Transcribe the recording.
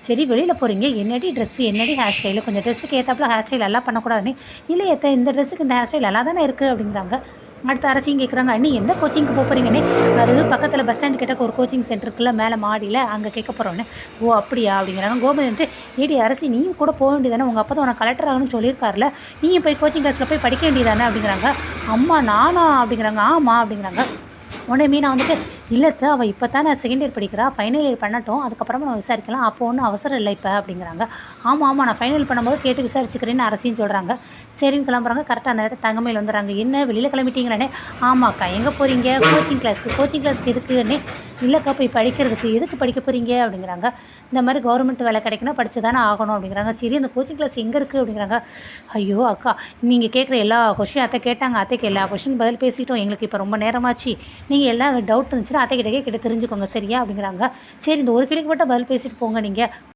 சரி வெளியில் போகிறீங்க, என்னடி ட்ரெஸ்ஸு, என்னடி ஹேர் ஸ்டைலு, கொஞ்சம் ட்ரெஸ்ஸுக்கு ஏற்றாப்புல ஹேர் ஸ்டைல் எல்லாம் பண்ணக்கூடாதுன்னு. இல்லை ஏத்த இந்த ட்ரெஸ்ஸுக்கு இந்த ஹேர் ஸ்டைல் நல்லா தானே இருக்குது அப்படிங்கிறாங்க. அடுத்த அரசியும் கேட்குறாங்க, அண்ணி எந்த கோச்சிங்க்கு போகிறீங்கன்னு. அது பக்கத்தில் பஸ் ஸ்டாண்டு கிட்ட ஒரு கோச்சிங் சென்டர் இருக்குல்ல மேலே மாடியில், அங்கே கேட்க போகிறோன்னு. ஓ அப்படியா அப்படிங்கிறாங்க. கோமதி வந்துட்டு, ஏடி அரசி நீயும் கூட போக வேண்டியதானே, உங்கள் அப்பா தான் உனக்கு கலெக்டர் ஆகணும்னு சொல்லியிருக்காருல, நீங்கள் போய் கோச்சிங் கிளாஸில் போய் படிக்க வேண்டியதானே அப்படிங்கிறாங்க. அம்மா நானா அப்படிங்கிறாங்க. ஆமாம் அப்படிங்கிறாங்க. உடனே மீனா வந்துட்டு, இல்லத்த அவள் இப்போ தான் நான் செகண்ட் இயர் படிக்கிறா, ஃபைனல் இயர் பண்ணட்டும், அதுக்கப்புறமா நம்ம விசாரிக்கலாம், அப்போ ஒன்றும் அவசரம் இல்லை இப்போ அப்படிங்கிறாங்க. ஆமாம் நான் ஃபைனல் பண்ணும்போது கேட்டு விசாரிச்சுக்கிறேன்னு அரசின்னு சொல்கிறாங்க. சரின்னு கிளம்புறாங்க. கரெக்டாக அந்த நேரத்தில் தங்கமயில் வந்துடுறாங்க. என்ன வெளியில் கிளம்பிட்டீங்களானே. ஆமாக்கா எங்கே போகிறீங்க? கோச்சிங் கிளாஸ்க்கு எதுக்குன்னு. இல்லைக்கா போய் படிக்கிறதுக்கு. எதுக்கு படிக்க போகிறீங்க அப்படிங்கிறாங்க. இந்த மாதிரி கவர்மெண்ட் வேலை கிடைக்குன்னா படித்து தானே ஆகணும் அப்படிங்கிறாங்க. சரி அந்த கோச்சிங் கிளாஸ் எங்கே இருக்குது அப்படிங்கிறாங்க. ஐயோ அக்கா நீங்கள் கேட்குற எல்லா கொஷின் அத்தை கேட்டாங்க, அத்தைக்கு எல்லா கொஷின் பதில் பேசிட்டோம், எங்களுக்கு இப்போ ரொம்ப நேரமாச்சு, நீங்கள் எல்லாம் டவுட் இருந்துச்சுன்னா அத்தைக்கிட்டே கிட்ட தெரிஞ்சுக்கோங்க சரியா அப்படிங்கிறாங்க. சரி இந்த ஒரு கேள்விக்கு மட்டும் பதில் பேசிட்டு போங்க நீங்கள்.